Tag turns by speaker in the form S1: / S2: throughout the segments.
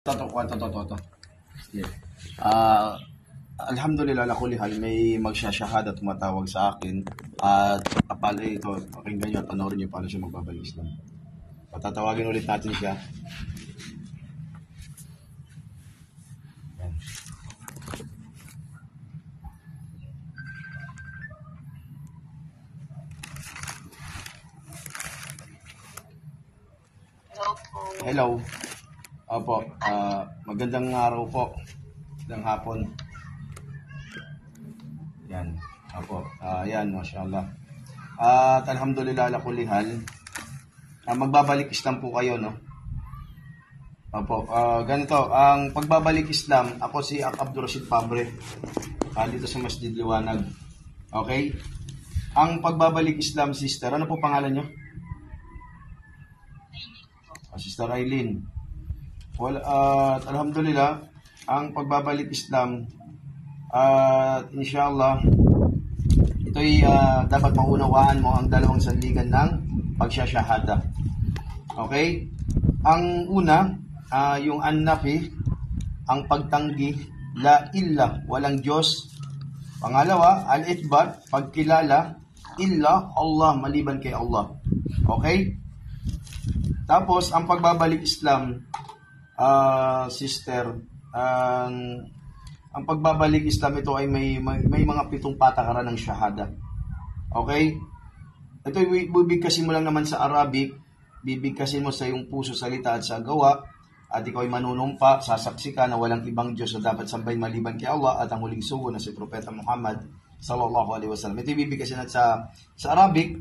S1: Toto. Yeah. Alhamdulillah, lakulihal, may magsasyahada tumatawag sa akin at apala ito, pakinggan nyo at panoorin nyo paano siya magbabalik Islam. Patatawagin ulit natin siya. Yan. Hello. Opo, magandang araw po. Magandang hapon. Yan. Opo, yan, mashallah. At alhamdulillah, lakulihal, magbabalik Islam po kayo, no? Opo, ganito, ang pagbabalik Islam, ako si Abdul Rashid Fabre, dito sa Masjid Liwanag. Okay? Ang pagbabalik Islam, sister, ano po pangalan nyo? Sister Aileen. Well, alhamdulillah, ang pagbabalik Islam, inshallah, ito'y dapat maunawaan mo ang dalawang sandigan ng pagsasyahada. Okay? Ang una, yung an-nafi, ang pagtanggi, la illa, walang Diyos. Pangalawa, al-ithbat, pagkilala, illa Allah, maliban kay Allah. Okay? Tapos, ang pagbabalik Islam, sister, ang pagbabalik Islam ito ay may mga 7 patakaran ng syahada. Okay? Ito bibigkasin mo lang naman sa Arabic, bibigkasin mo sa iyong puso, salita at sa gawa, at ikaw ay manunumpa, sasaksi ka na walang ibang Diyos na dapat sambahin maliban kay Allah at ang huling sugo na si Propeta Muhammad sallallahu alaihi wasallam. Ito bibigkasin natin sa Arabic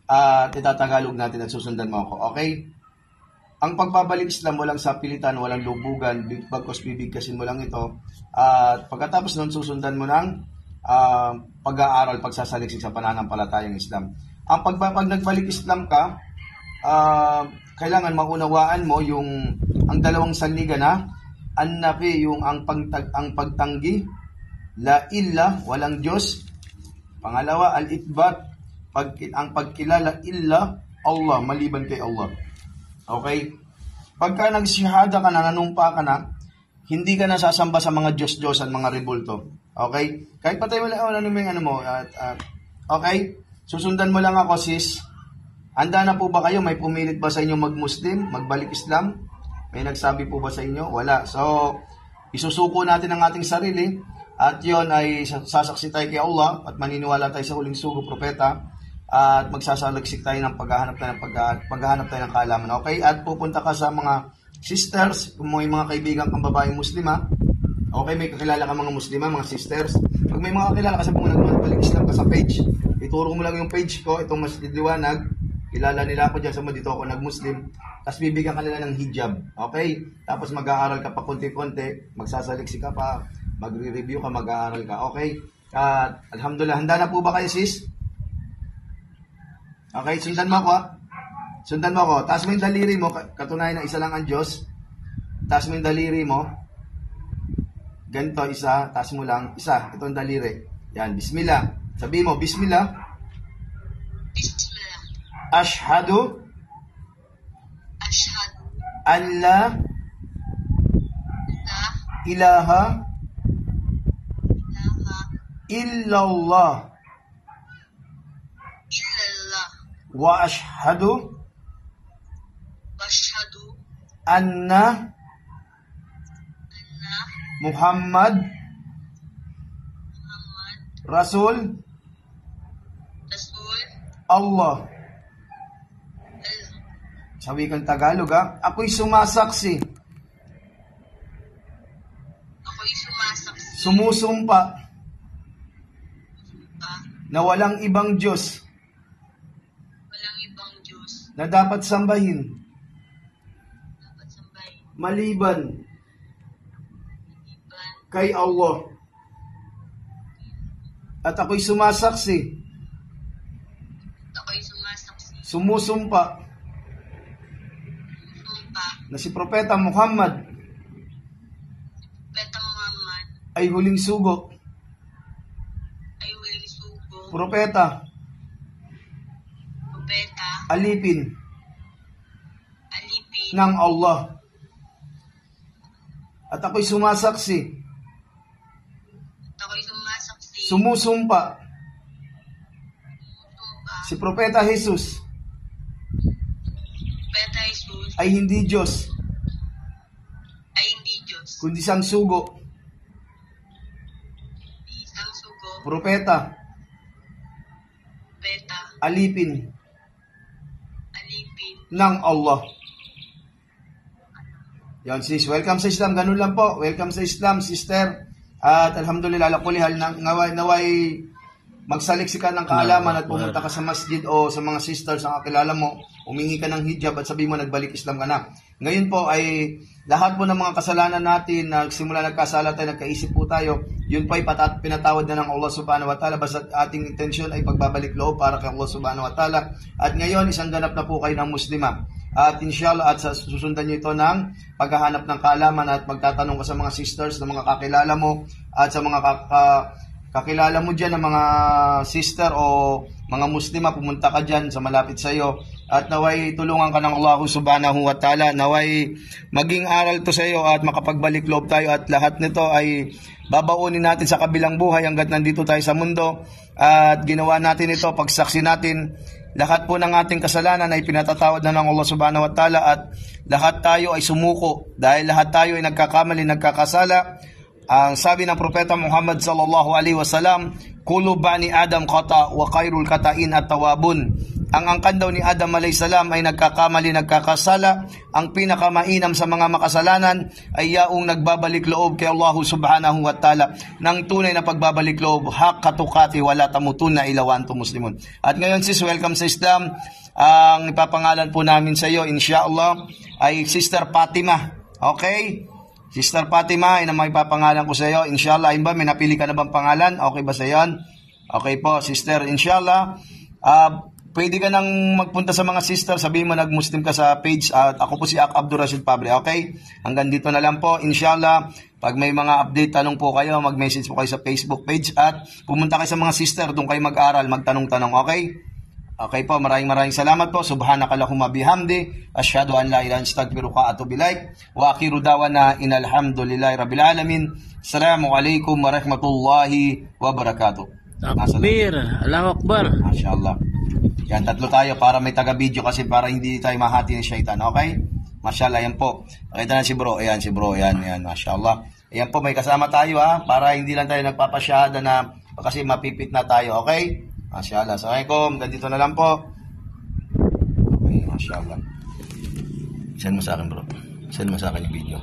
S1: at itatagalog natin at susundan mo ako. Okay? Ang pagbabalik Islam, walang sapilitan, walang lubugan, bagkos bibigkasin mo lang ito. At pagkatapos nun, susundan mo ng pag-aaral, pagsasaliksik sa pananampalatayang Islam. Pag nagbalik Islam ka, kailangan maunawaan mo ang dalawang sandigan na an-nafi, yung ang pagtanggi, la illa, walang Diyos. Pangalawa, al-ithbat, ang pagkilala, illa Allah, maliban kay Allah. Okay? Pagka nagsyahada ka na, nanumpa ka na, hindi ka nasasamba sa mga Diyos-Diyosan, mga rebulto. Okay? Kahit patay mo lang, okay? Susundan mo lang ako, sis. Handa na po ba kayo? May pumilit ba sa inyo mag-Muslim, magbalik Islam? May nagsabi po ba sa inyo? Wala. So, isusuko natin ang ating sarili at yon ay sasaksi tayo kay Allah at maniniwala tayo sa huling sugo, propeta, at magsasalagsik tayo ng paghahanap tayo ng kaalaman. Okay? At pupunta ka sa mga sisters, kung may mga kaibigan kang babaeng muslima, okay, may kakilala ka mga muslima, mga sisters. Pag may mga kakilala ka sa mga nagbalik Islam ka sa page, ituro mo lang yung page ko, itong Masjid Liwanag, kilala nila ako dyan sa dito ako nag-Muslim, tapos bibigyan ka nila ng hijab. Okay? Tapos mag-aaral ka pa konti-konti, magsasaliksik ka pa, magre-review ka, mag-aaral ka. Okay? Alhamdulillah, handa na po ba kayo, sis? Okay, sundan mo ako. Sundan mo ako. Taas mo yung daliri mo. Katunayan na isa lang ang Diyos. Taas mo yung daliri mo. Ganito, isa. Taas mo lang. Isa. Ito ang daliri. Yan, bismillah. Sabi mo, bismillah.
S2: Bismillah.
S1: Ashhadu. An la ilaha illallah. Wa ashhadu anna Muhammad Rasul Allah. Sa wikang Tagalog, ako'y sumasaksi, sumusumpa na walang ibang Diyos na dapat sambahin maliban kay Allah. At ako'y sumasaksi, sumusumpa na si Propeta Muhammad ay huling sugo, propeta, alipin ng Allah. at ako'y sumasaksi,
S2: sumusumpa,
S1: sumusumpa, si Propeta Jesus
S2: Peta Jesus
S1: ay hindi Diyos,
S2: ay hindi Diyos,
S1: kundi isang sugo,
S2: isang sugo,
S1: propeta,
S2: Peta,
S1: alipin
S2: alipin,
S1: ng Allah. Yan sis, welcome sa Islam, ganun lang po. Welcome sa Islam, sister. At alhamdulillah, ala kulli hal, naway magsaliksika ng kaalaman at pumunta ka sa masjid o sa mga sisters ang kakilala mo, umingi ka ng hijab at sabi mo nagbalik Islam ka na. Ngayon po ay lahat po ng mga kasalanan natin, nagsimula nagkasala tayo, nagkaisip po tayo, yun po ay pinatawad na ng Allah subhanahu wa ta'ala, basta ating intensyon ay pagbabalik loob para kay Allah subhanahu wa ta'ala. At ngayon isang ganap na po kayo ng muslima. At inshallah, at susundan nyo ito ng paghahanap ng kaalaman at magtatanong ka sa mga sisters, ng mga kakilala mo, at sa mga kakilala mo dyan ng mga sister o mga muslima, pumunta ka dyan sa malapit sa iyo at naway tulungan ka ng Allah subhanahu wa ta'ala, naway maging aral to sa iyo at makapagbalik loob tayo at lahat nito ay babaunin natin sa kabilang buhay hanggat nandito tayo sa mundo at ginawa natin ito, pagsaksi natin lahat po ng ating kasalanan ay pinatatawad na ng Allah subhanahu wa ta'ala at lahat tayo ay sumuko dahil lahat tayo ay nagkakamali, nagkakasala. Ang sabi ng Propeta Muhammad sallallahu alaihi wasallam, kullu bani Adam khata wa khairul khata'in at-tawabun. Ang angkan daw ni Adam alayhi salam ay nagkakamali, nagkakasala. Ang pinakamainam sa mga makasalanan ay yaong nagbabalik loob kay Allah subhanahu wa ta'ala ng tunay na pagbabalik loob, haqqa tuqati wala tamutunna illa wa antum muslimun. At ngayon sis, welcome sa Islam. Ang ipapangalan po namin sa iyo inshallah ay Sister Fatima. Okay? Sister Fatima, ina may papangalan ko sa iyo. Inshallah, ayun ba, may napili ka na bang pangalan? Okay ba sa iyon? Okay po, sister, inshallah. Pwede ka nang magpunta sa mga sister, sabihin mo nag-Muslim ka sa page. Ako po si Abdul Rashid Pabre, okay? Hanggang dito na lang po, inshallah. Pag may mga update, tanong po kayo, mag-message po kayo sa Facebook page at pumunta kayo sa mga sister, doon kayo mag-aral, magtanong-tanong, okay? Okay po, maraming salamat po. Subhanakallahumma bihamdi, asyhadu an la ilaha illa anta astaghfiruka wa atubu ilaik. Wa akhiru da'wana innal hamdulillahi rabbil alamin. Assalamualaikum warahmatullahi wabarakatuh.
S3: Takbir, Allahu Akbar.
S1: Masyaallah. Yan, tatlo tayo para may taga-video kasi para hindi tayo mahati ng syaitan, okay? Masyaallah, yan po. Nakita na si bro, ayan si bro, ayan, masyaallah. Ayan po, may kasama tayo ha, para hindi lang tayo nagpapasyahada na kasi mapipit na tayo, okay? Masyaallah. Assalamualaikum. Ganito na lang po. Okay, masyaallah. Send mo sa akin bro. Send mo sa akin yung video.